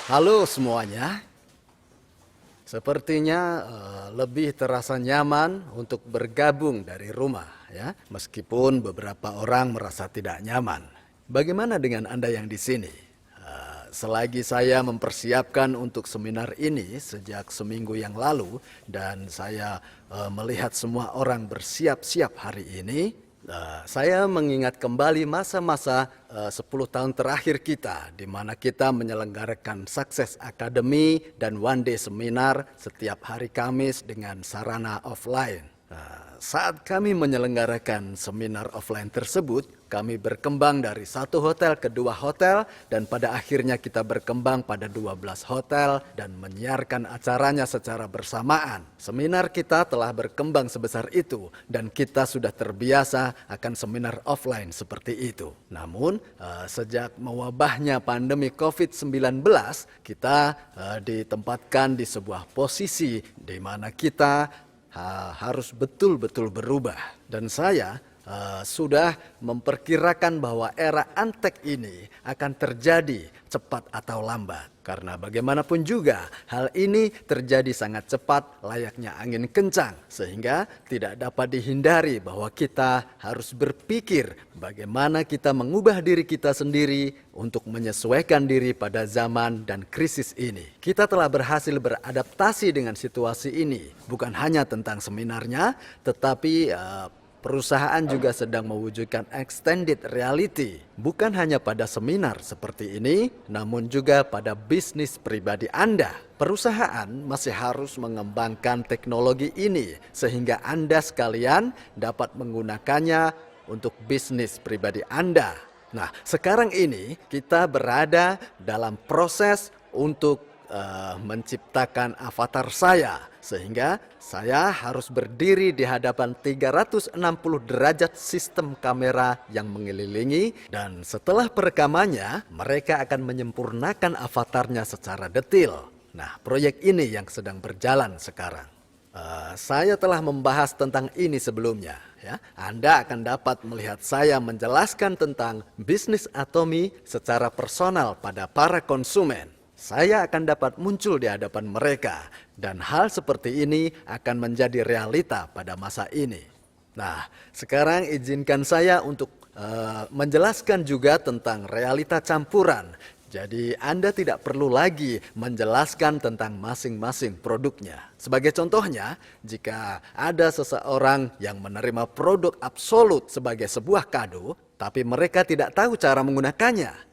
Halo semuanya, sepertinya lebih terasa nyaman untuk bergabung dari rumah ya, meskipun beberapa orang merasa tidak nyaman. Bagaimana dengan Anda yang di sini? Selagi saya mempersiapkan untuk seminar ini sejak seminggu yang lalu dan saya melihat semua orang bersiap-siap hari ini, saya mengingat kembali masa-masa 10 tahun terakhir kita, di mana kita menyelenggarakan Success Academy dan One Day Seminar setiap hari Kamis dengan sarana offline. Saat kami menyelenggarakan seminar offline tersebut, kami berkembang dari satu hotel ke dua hotel, dan pada akhirnya kita berkembang pada 12 hotel dan menyiarkan acaranya secara bersamaan. Seminar kita telah berkembang sebesar itu, dan kita sudah terbiasa akan seminar offline seperti itu. Namun, sejak mewabahnya pandemi COVID-19, kita ditempatkan di sebuah posisi di mana kita harus betul-betul berubah. Dan saya sudah memperkirakan bahwa era Antek ini akan terjadi cepat atau lambat. Karena bagaimanapun juga hal ini terjadi sangat cepat layaknya angin kencang. Sehingga tidak dapat dihindari bahwa kita harus berpikir bagaimana kita mengubah diri kita sendiri untuk menyesuaikan diri pada zaman dan krisis ini. Kita telah berhasil beradaptasi dengan situasi ini. Bukan hanya tentang seminarnya, tetapi perusahaan juga sedang mewujudkan extended reality, bukan hanya pada seminar seperti ini, namun juga pada bisnis pribadi Anda. Perusahaan masih harus mengembangkan teknologi ini, sehingga Anda sekalian dapat menggunakannya untuk bisnis pribadi Anda. Nah, sekarang ini kita berada dalam proses untuk menciptakan avatar saya, sehingga saya harus berdiri di hadapan 360 derajat sistem kamera yang mengelilingi, dan setelah perekamannya mereka akan menyempurnakan avatarnya secara detail. Nah, proyek ini yang sedang berjalan sekarang. Saya telah membahas tentang ini sebelumnya ya. Anda akan dapat melihat saya menjelaskan tentang bisnis Atomy secara personal pada para konsumen. Saya akan dapat muncul di hadapan mereka, dan hal seperti ini akan menjadi realita pada masa ini. Nah, sekarang izinkan saya untuk menjelaskan juga tentang realita campuran. Jadi Anda tidak perlu lagi menjelaskan tentang masing-masing produknya. Sebagai contohnya, jika ada seseorang yang menerima produk absolut sebagai sebuah kado, tapi mereka tidak tahu cara menggunakannya,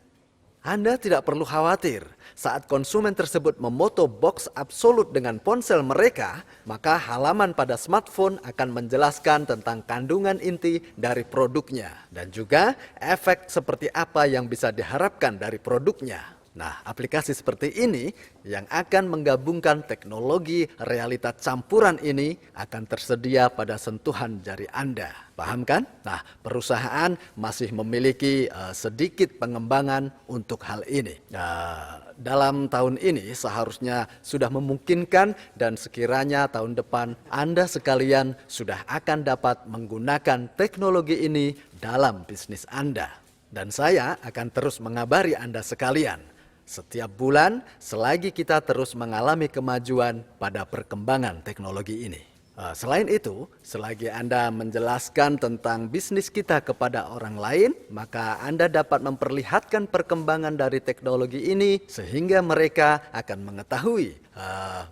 Anda tidak perlu khawatir. Saat konsumen tersebut memoto box absolut dengan ponsel mereka, maka halaman pada smartphone akan menjelaskan tentang kandungan inti dari produknya dan juga efek seperti apa yang bisa diharapkan dari produknya. Nah, aplikasi seperti ini yang akan menggabungkan teknologi realita campuran ini akan tersedia pada sentuhan jari Anda. Paham kan? Nah, perusahaan masih memiliki sedikit pengembangan untuk hal ini. Dalam tahun ini seharusnya sudah memungkinkan, dan sekiranya tahun depan Anda sekalian sudah akan dapat menggunakan teknologi ini dalam bisnis Anda. Dan saya akan terus mengabari Anda sekalian setiap bulan selagi kita terus mengalami kemajuan pada perkembangan teknologi ini. Selain itu, selagi Anda menjelaskan tentang bisnis kita kepada orang lain, maka Anda dapat memperlihatkan perkembangan dari teknologi ini sehingga mereka akan mengetahui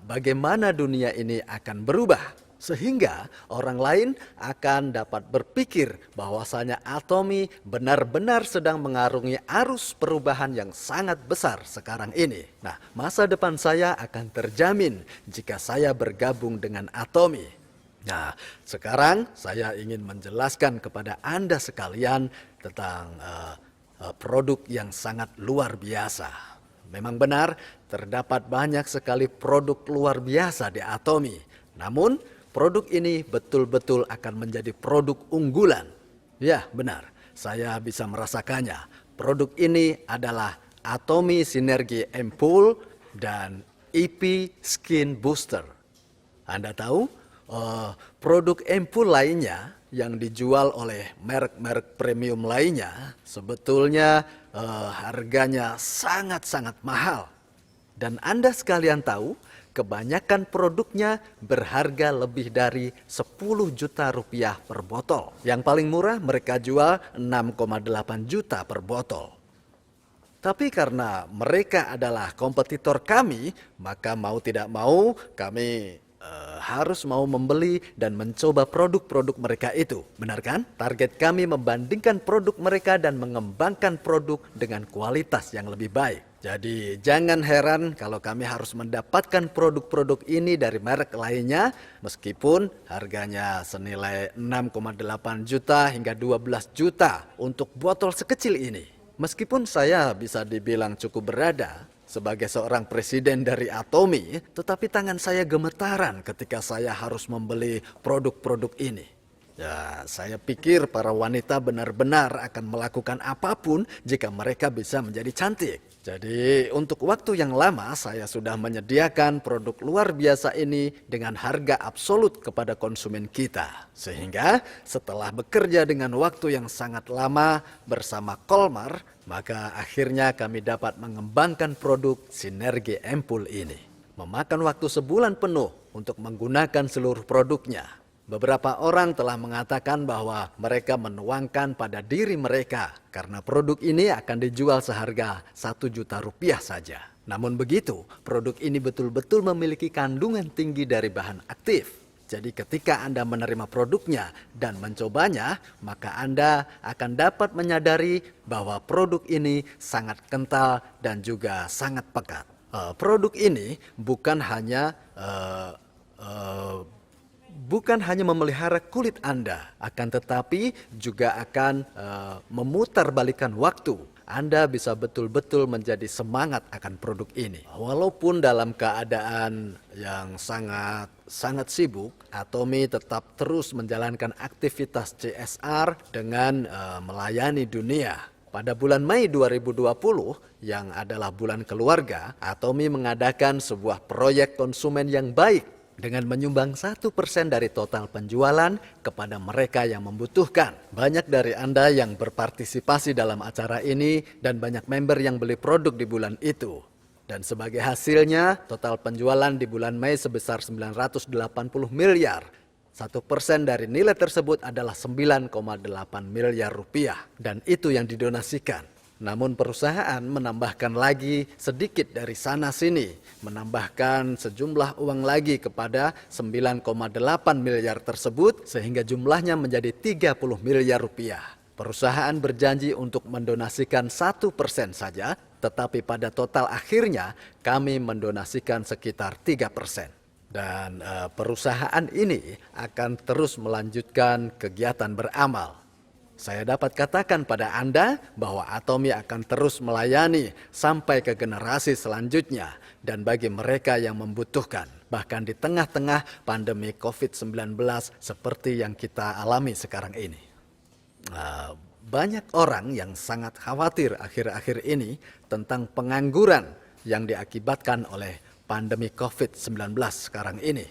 bagaimana dunia ini akan berubah. Sehingga orang lain akan dapat berpikir bahwasanya Atomy benar-benar sedang mengarungi arus perubahan yang sangat besar sekarang ini. Nah, masa depan saya akan terjamin jika saya bergabung dengan Atomy. Nah, sekarang saya ingin menjelaskan kepada Anda sekalian tentang produk yang sangat luar biasa. Memang benar, terdapat banyak sekali produk luar biasa di Atomy. Namun, produk ini betul-betul akan menjadi produk unggulan. Ya, benar. Saya bisa merasakannya. Produk ini adalah Atomy Synergy Ampoule dan EP Skin Booster. Anda tahu, produk ampoule lainnya yang dijual oleh merek-merek premium lainnya sebetulnya harganya sangat-sangat mahal. Dan Anda sekalian tahu, kebanyakan produknya berharga lebih dari 10 juta rupiah per botol. Yang paling murah mereka jual 6,8 juta per botol. Tapi karena mereka adalah kompetitor kami, maka mau tidak mau kami harus mau membeli dan mencoba produk-produk mereka itu. Benar kan? Target kami membandingkan produk mereka dan mengembangkan produk dengan kualitas yang lebih baik. Jadi jangan heran kalau kami harus mendapatkan produk-produk ini dari merek lainnya meskipun harganya senilai 6,8 juta hingga 12 juta untuk botol sekecil ini. Meskipun saya bisa dibilang cukup berada sebagai seorang presiden dari Atomy, tetapi tangan saya gemetaran ketika saya harus membeli produk-produk ini. Ya, saya pikir para wanita benar-benar akan melakukan apapun jika mereka bisa menjadi cantik. Jadi untuk waktu yang lama saya sudah menyediakan produk luar biasa ini dengan harga absolut kepada konsumen kita. Sehingga setelah bekerja dengan waktu yang sangat lama bersama Kolmar, maka akhirnya kami dapat mengembangkan produk Sinergi Ampul ini. Memakan waktu sebulan penuh untuk menggunakan seluruh produknya. Beberapa orang telah mengatakan bahwa mereka menuangkan pada diri mereka karena produk ini akan dijual seharga 1 juta rupiah saja. Namun begitu, produk ini betul-betul memiliki kandungan tinggi dari bahan aktif. Jadi ketika Anda menerima produknya dan mencobanya, maka Anda akan dapat menyadari bahwa produk ini sangat kental dan juga sangat pekat. Produk ini bukan hanya memelihara kulit Anda, akan tetapi juga akan memutarbalikkan waktu. Anda bisa betul-betul menjadi semangat akan produk ini. Walaupun dalam keadaan yang sangat sibuk, Atomy tetap terus menjalankan aktivitas CSR dengan melayani dunia. Pada bulan Mei 2020, yang adalah bulan keluarga, Atomy mengadakan sebuah proyek konsumen yang baik dengan menyumbang 1% dari total penjualan kepada mereka yang membutuhkan. Banyak dari Anda yang berpartisipasi dalam acara ini dan banyak member yang beli produk di bulan itu. Dan sebagai hasilnya, total penjualan di bulan Mei sebesar 980 miliar. 1% dari nilai tersebut adalah 9,8 miliar rupiah. Dan itu yang didonasikan. Namun perusahaan menambahkan lagi sedikit dari sana-sini, menambahkan sejumlah uang lagi kepada 9,8 miliar tersebut sehingga jumlahnya menjadi 30 miliar rupiah. Perusahaan berjanji untuk mendonasikan 1% saja, tetapi pada total akhirnya kami mendonasikan sekitar 3%. Dan perusahaan ini akan terus melanjutkan kegiatan beramal. Saya dapat katakan pada Anda bahwa Atomy akan terus melayani sampai ke generasi selanjutnya dan bagi mereka yang membutuhkan. Bahkan di tengah-tengah pandemi COVID-19 seperti yang kita alami sekarang ini. Banyak orang yang sangat khawatir akhir-akhir ini tentang pengangguran yang diakibatkan oleh pandemi COVID-19 sekarang ini.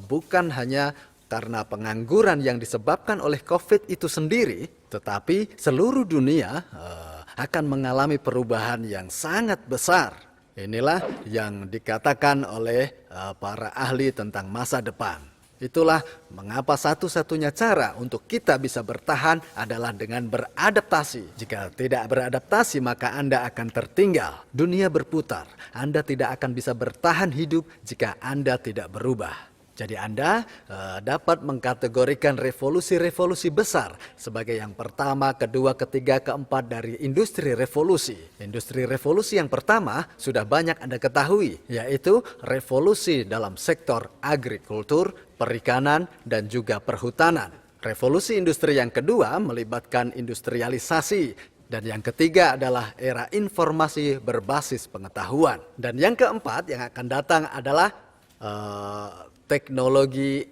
Bukan hanya karena pengangguran yang disebabkan oleh COVID itu sendiri, tetapi seluruh dunia akan mengalami perubahan yang sangat besar. Inilah yang dikatakan oleh para ahli tentang masa depan. Itulah mengapa satu-satunya cara untuk kita bisa bertahan adalah dengan beradaptasi. Jika tidak beradaptasi, maka Anda akan tertinggal. Dunia berputar. Anda tidak akan bisa bertahan hidup jika Anda tidak berubah. Jadi Anda dapat mengkategorikan revolusi-revolusi besar sebagai yang pertama, kedua, ketiga, keempat dari industri revolusi. Industri revolusi yang pertama sudah banyak Anda ketahui, yaitu revolusi dalam sektor agrikultur, perikanan, dan juga perhutanan. Revolusi industri yang kedua melibatkan industrialisasi. Dan yang ketiga adalah era informasi berbasis pengetahuan. Dan yang keempat yang akan datang adalah teknologi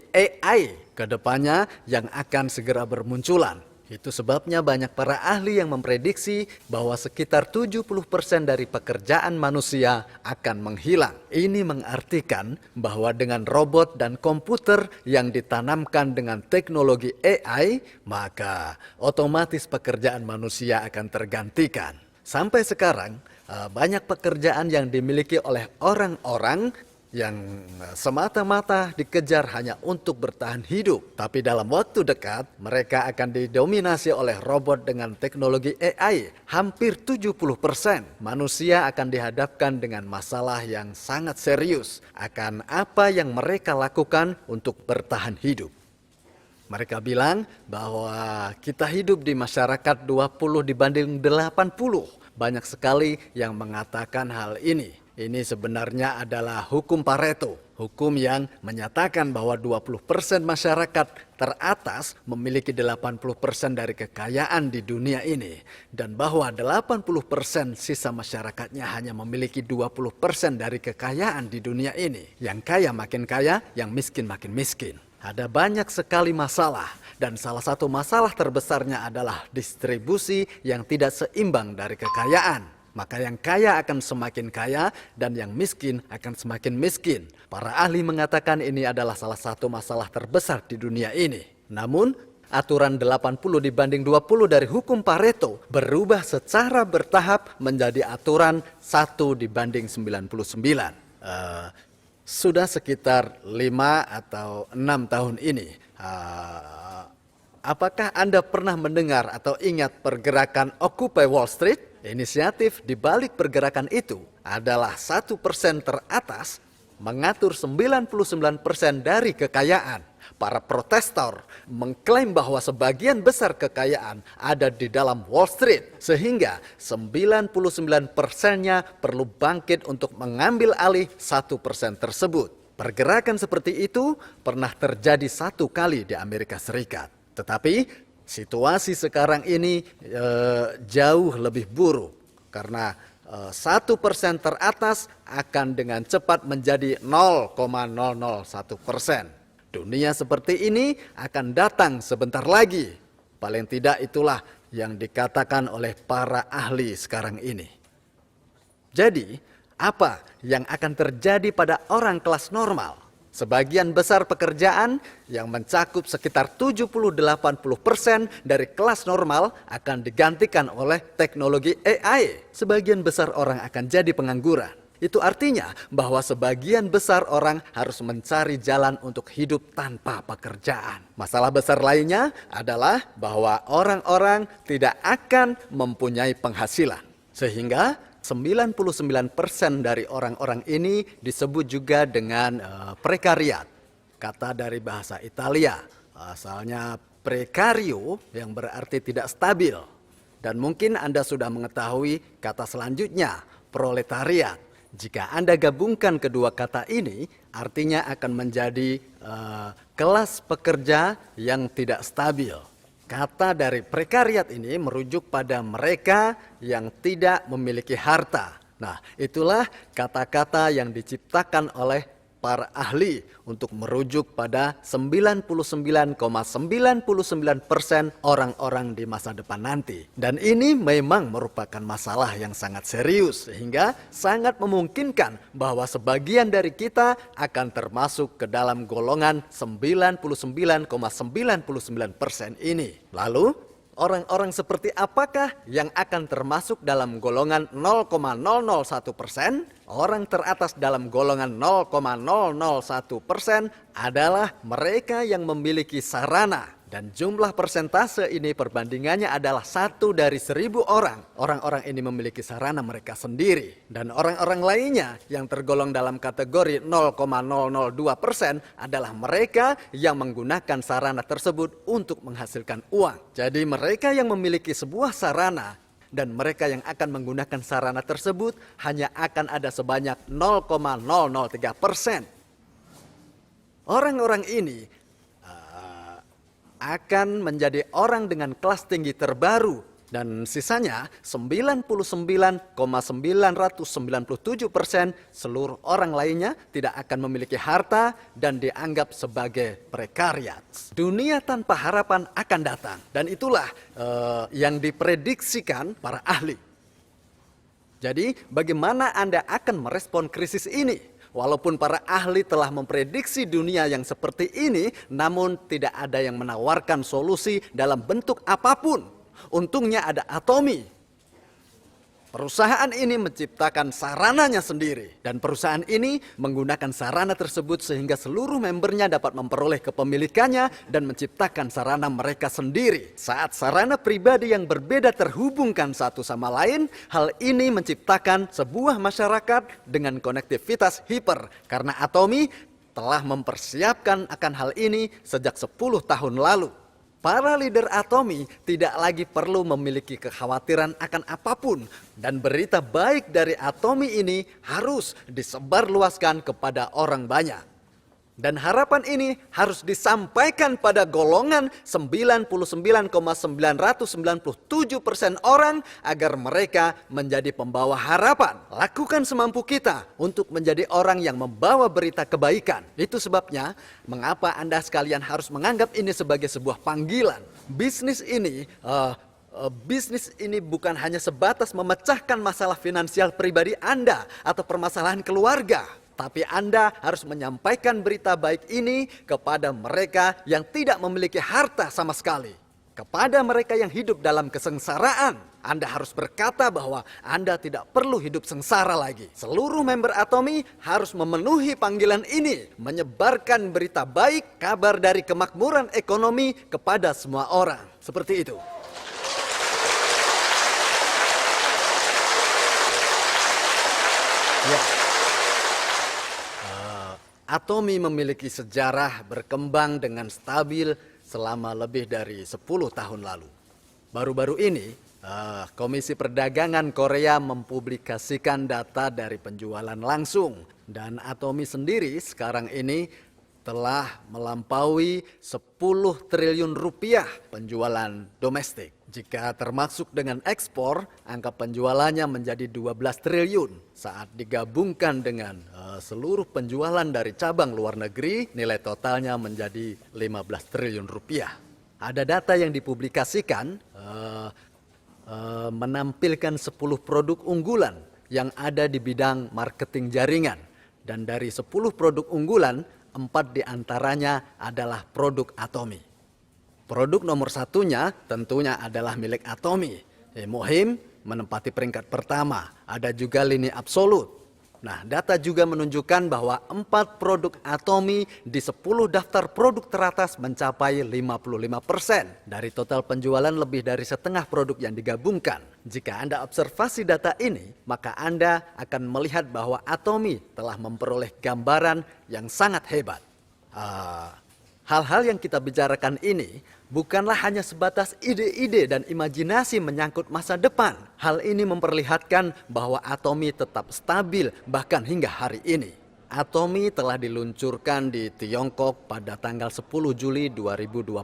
AI ke depannya yang akan segera bermunculan. Itu sebabnya banyak para ahli yang memprediksi bahwa sekitar 70% dari pekerjaan manusia akan menghilang. Ini mengartikan bahwa dengan robot dan komputer yang ditanamkan dengan teknologi AI, maka otomatis pekerjaan manusia akan tergantikan. Sampai sekarang, banyak pekerjaan yang dimiliki oleh orang-orang yang semata-mata dikejar hanya untuk bertahan hidup. Tapi dalam waktu dekat, mereka akan didominasi oleh robot dengan teknologi AI. Hampir 70% manusia akan dihadapkan dengan masalah yang sangat serius akan apa yang mereka lakukan untuk bertahan hidup. Mereka bilang bahwa kita hidup di masyarakat 20 dibanding 80. Banyak sekali yang mengatakan hal ini. Ini sebenarnya adalah hukum Pareto, hukum yang menyatakan bahwa 20% masyarakat teratas memiliki 80% dari kekayaan di dunia ini. Dan bahwa 80% sisa masyarakatnya hanya memiliki 20% dari kekayaan di dunia ini. Yang kaya makin kaya, yang miskin makin miskin. Ada banyak sekali masalah, dan salah satu masalah terbesarnya adalah distribusi yang tidak seimbang dari kekayaan. Maka yang kaya akan semakin kaya dan yang miskin akan semakin miskin. Para ahli mengatakan ini adalah salah satu masalah terbesar di dunia ini. Namun, aturan 80 dibanding 20 dari hukum Pareto berubah secara bertahap menjadi aturan 1 dibanding 99. Sudah sekitar 5 atau 6 tahun ini. Apakah Anda pernah mendengar atau ingat pergerakan Occupy Wall Street? Inisiatif di balik pergerakan itu adalah 1% teratas mengatur 99% dari kekayaan. Para protestor mengklaim bahwa sebagian besar kekayaan ada di dalam Wall Street, sehingga 99%-nya perlu bangkit untuk mengambil alih 1% tersebut. Pergerakan seperti itu pernah terjadi 1 kali di Amerika Serikat. Tetapi situasi sekarang ini jauh lebih buruk karena 1% teratas akan dengan cepat menjadi 0,001%. Dunia seperti ini akan datang sebentar lagi. Paling tidak itulah yang dikatakan oleh para ahli sekarang ini. Jadi, apa yang akan terjadi pada orang kelas normal? Sebagian besar pekerjaan yang mencakup sekitar 70-80% dari kelas normal akan digantikan oleh teknologi AI. Sebagian besar orang akan jadi pengangguran. Itu artinya bahwa sebagian besar orang harus mencari jalan untuk hidup tanpa pekerjaan. Masalah besar lainnya adalah bahwa orang-orang tidak akan mempunyai penghasilan. Sehingga 99% dari orang-orang ini disebut juga dengan prekariat. Kata dari bahasa Italia, asalnya precario yang berarti tidak stabil. Dan mungkin Anda sudah mengetahui kata selanjutnya, proletariat. Jika Anda gabungkan kedua kata ini, artinya akan menjadi kelas pekerja yang tidak stabil. Kata dari prekariat ini merujuk pada mereka yang tidak memiliki harta. Nah, itulah kata-kata yang diciptakan oleh para ahli untuk merujuk pada 99,99% orang-orang di masa depan nanti. Dan ini memang merupakan masalah yang sangat serius sehingga sangat memungkinkan bahwa sebagian dari kita akan termasuk ke dalam golongan 99,99% ini. Lalu, orang-orang seperti apakah yang akan termasuk dalam golongan 0,001%? Orang teratas dalam golongan 0,001% adalah mereka yang memiliki sarana. Dan jumlah persentase ini perbandingannya adalah 1 dari 1000 orang. Orang-orang ini memiliki sarana mereka sendiri. Dan orang-orang lainnya yang tergolong dalam kategori 0,002% adalah mereka yang menggunakan sarana tersebut untuk menghasilkan uang. Jadi mereka yang memiliki sebuah sarana dan mereka yang akan menggunakan sarana tersebut hanya akan ada sebanyak 0,003%. Orang-orang ini akan menjadi orang dengan kelas tinggi terbaru dan sisanya 99,997% seluruh orang lainnya tidak akan memiliki harta dan dianggap sebagai prekariat. Dunia tanpa harapan akan datang dan itulah yang diprediksikan para ahli. Jadi bagaimana Anda akan merespon krisis ini? Walaupun para ahli telah memprediksi dunia yang seperti ini, namun tidak ada yang menawarkan solusi dalam bentuk apapun. Untungnya ada atomi. Perusahaan ini menciptakan sarananya sendiri, dan perusahaan ini menggunakan sarana tersebut sehingga seluruh membernya dapat memperoleh kepemilikannya dan menciptakan sarana mereka sendiri. Saat sarana pribadi yang berbeda terhubungkan satu sama lain, hal ini menciptakan sebuah masyarakat dengan konektivitas hiper, karena Atomi telah mempersiapkan akan hal ini sejak 10 tahun lalu. Para leader Atomi tidak lagi perlu memiliki kekhawatiran akan apapun, dan berita baik dari Atomi ini harus disebarluaskan kepada orang banyak. Dan harapan ini harus disampaikan pada golongan 99,997% orang agar mereka menjadi pembawa harapan. Lakukan semampu kita untuk menjadi orang yang membawa berita kebaikan. Itu sebabnya mengapa Anda sekalian harus menganggap ini sebagai sebuah panggilan. Bisnis ini bukan hanya sebatas memecahkan masalah finansial pribadi Anda atau permasalahan keluarga. Tapi Anda harus menyampaikan berita baik ini kepada mereka yang tidak memiliki harta sama sekali. Kepada mereka yang hidup dalam kesengsaraan, Anda harus berkata bahwa Anda tidak perlu hidup sengsara lagi. Seluruh member Atomi harus memenuhi panggilan ini, menyebarkan berita baik, kabar dari kemakmuran ekonomi kepada semua orang. Seperti itu. Ya. Atomi memiliki sejarah berkembang dengan stabil selama lebih dari 10 tahun lalu. Baru-baru ini, Komisi Perdagangan Korea mempublikasikan data dari penjualan langsung. Dan Atomi sendiri sekarang ini telah melampaui 10 triliun rupiah penjualan domestik. Jika termasuk dengan ekspor, angka penjualannya menjadi 12 triliun. Saat digabungkan dengan seluruh penjualan dari cabang luar negeri, nilai totalnya menjadi 15 triliun rupiah. Ada data yang dipublikasikan menampilkan 10 produk unggulan yang ada di bidang marketing jaringan. Dan dari 10 produk unggulan, 4 diantaranya adalah produk Atomi. Produk nomor satunya tentunya adalah milik Atomi. Mohim menempati peringkat pertama. Ada juga lini absolut. Nah, data juga menunjukkan bahwa 4 produk Atomi di 10 daftar produk teratas mencapai 55%. Dari total penjualan lebih dari setengah produk yang digabungkan. Jika Anda observasi data ini, maka Anda akan melihat bahwa Atomi telah memperoleh gambaran yang sangat hebat. Hal-hal yang kita bicarakan ini bukanlah hanya sebatas ide-ide dan imajinasi menyangkut masa depan. Hal ini memperlihatkan bahwa Atomi tetap stabil bahkan hingga hari ini. Atomi telah diluncurkan di Tiongkok pada tanggal 10 Juli 2020.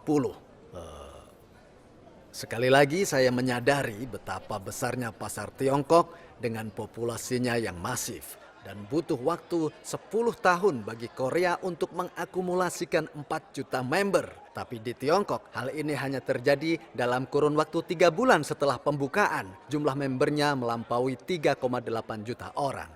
Sekali lagi saya menyadari betapa besarnya pasar Tiongkok dengan populasinya yang masif. Dan butuh waktu 10 tahun bagi Korea untuk mengakumulasikan 4 juta member. Tapi di Tiongkok, hal ini hanya terjadi dalam kurun waktu 3 bulan setelah pembukaan. Jumlah membernya melampaui 3,8 juta orang.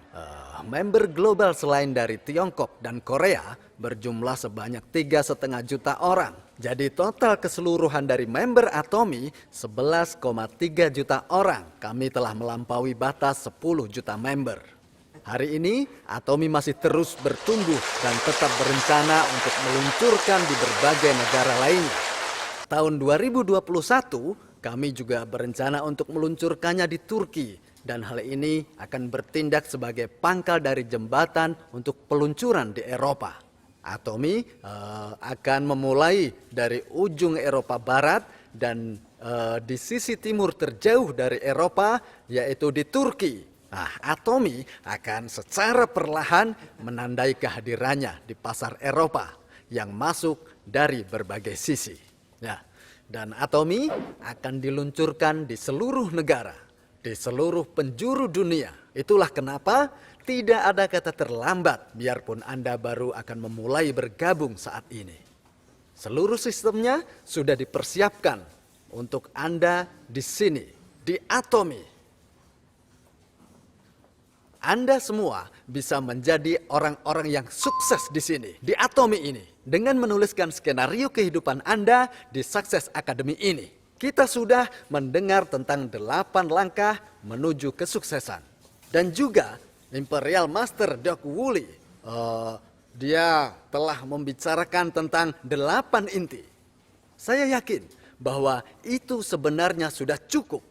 Member global selain dari Tiongkok dan Korea berjumlah sebanyak 3,5 juta orang. Jadi total keseluruhan dari member Atomi 11,3 juta orang. Kami telah melampaui batas 10 juta member. Hari ini, Atomi masih terus bertumbuh dan tetap berencana untuk meluncurkan di berbagai negara lainnya. Tahun 2021, kami juga berencana untuk meluncurkannya di Turki. Dan hal ini akan bertindak sebagai pangkal dari jembatan untuk peluncuran di Eropa. Atomi akan memulai dari ujung Eropa Barat dan di sisi timur terjauh dari Eropa, yaitu di Turki. Nah, Atomi akan secara perlahan menandai kehadirannya di pasar Eropa yang masuk dari berbagai sisi. Ya, dan Atomi akan diluncurkan di seluruh negara, di seluruh penjuru dunia. Itulah kenapa tidak ada kata terlambat biarpun Anda baru akan memulai bergabung saat ini. Seluruh sistemnya sudah dipersiapkan untuk Anda di sini, di Atomi. Anda semua bisa menjadi orang-orang yang sukses di sini, di Atomi ini, dengan menuliskan skenario kehidupan Anda di Success Academy ini. Kita sudah mendengar tentang 8 langkah menuju kesuksesan. Dan juga Imperial Master Doc Woolley, dia telah membicarakan tentang 8 inti. Saya yakin bahwa itu sebenarnya sudah cukup.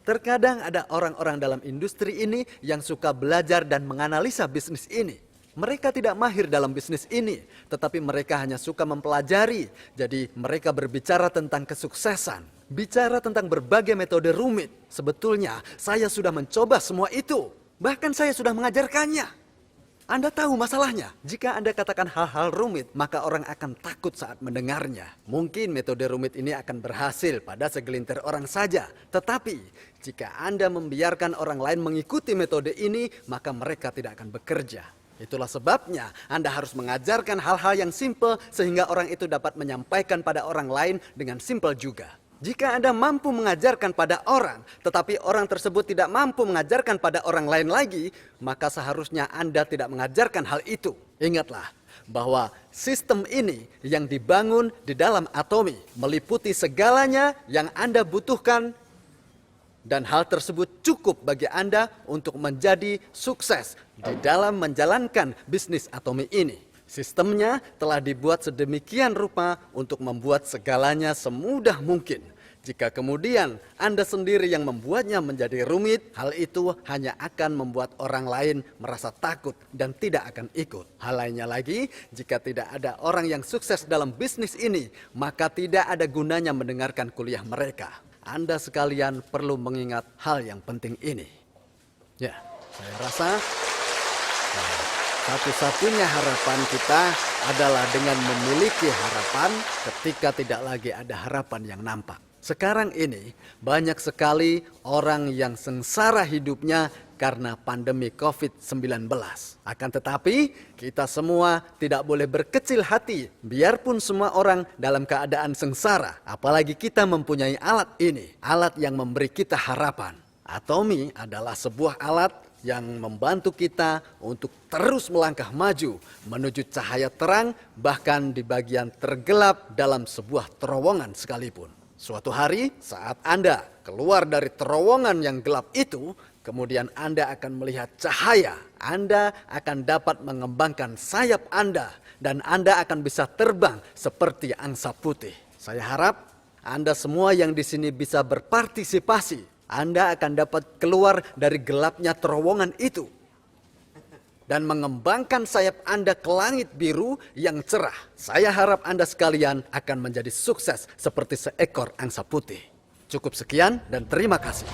Terkadang ada orang-orang dalam industri ini yang suka belajar dan menganalisa bisnis ini. Mereka tidak mahir dalam bisnis ini, tetapi mereka hanya suka mempelajari. Jadi mereka berbicara tentang kesuksesan, bicara tentang berbagai metode rumit. Sebetulnya saya sudah mencoba semua itu, bahkan saya sudah mengajarkannya. Anda tahu masalahnya, jika Anda katakan hal-hal rumit, maka orang akan takut saat mendengarnya. Mungkin metode rumit ini akan berhasil pada segelintir orang saja. Tetapi, jika Anda membiarkan orang lain mengikuti metode ini, maka mereka tidak akan bekerja. Itulah sebabnya Anda harus mengajarkan hal-hal yang simpel sehingga orang itu dapat menyampaikan pada orang lain dengan simpel juga. Jika Anda mampu mengajarkan pada orang, tetapi orang tersebut tidak mampu mengajarkan pada orang lain lagi, maka seharusnya Anda tidak mengajarkan hal itu. Ingatlah bahwa sistem ini yang dibangun di dalam Atomi meliputi segalanya yang Anda butuhkan, dan hal tersebut cukup bagi Anda untuk menjadi sukses di dalam menjalankan bisnis Atomi ini. Sistemnya telah dibuat sedemikian rupa untuk membuat segalanya semudah mungkin. Jika kemudian Anda sendiri yang membuatnya menjadi rumit, hal itu hanya akan membuat orang lain merasa takut dan tidak akan ikut. Hal lainnya lagi, jika tidak ada orang yang sukses dalam bisnis ini, maka tidak ada gunanya mendengarkan kuliah mereka. Anda sekalian perlu mengingat hal yang penting ini. Ya, saya rasa satu-satunya harapan kita adalah dengan memiliki harapan ketika tidak lagi ada harapan yang nampak. Sekarang ini banyak sekali orang yang sengsara hidupnya karena pandemi COVID-19. Akan tetapi kita semua tidak boleh berkecil hati biarpun semua orang dalam keadaan sengsara. Apalagi kita mempunyai alat ini, alat yang memberi kita harapan. Atomi adalah sebuah alat yang membantu kita untuk terus melangkah maju menuju cahaya terang bahkan di bagian tergelap dalam sebuah terowongan sekalipun. Suatu hari saat Anda keluar dari terowongan yang gelap itu, kemudian Anda akan melihat cahaya. Anda akan dapat mengembangkan sayap Anda dan Anda akan bisa terbang seperti angsa putih. Saya harap Anda semua yang di sini bisa berpartisipasi. Anda akan dapat keluar dari gelapnya terowongan itu dan mengembangkan sayap Anda ke langit biru yang cerah. Saya harap Anda sekalian akan menjadi sukses seperti seekor angsa putih. Cukup sekian dan terima kasih.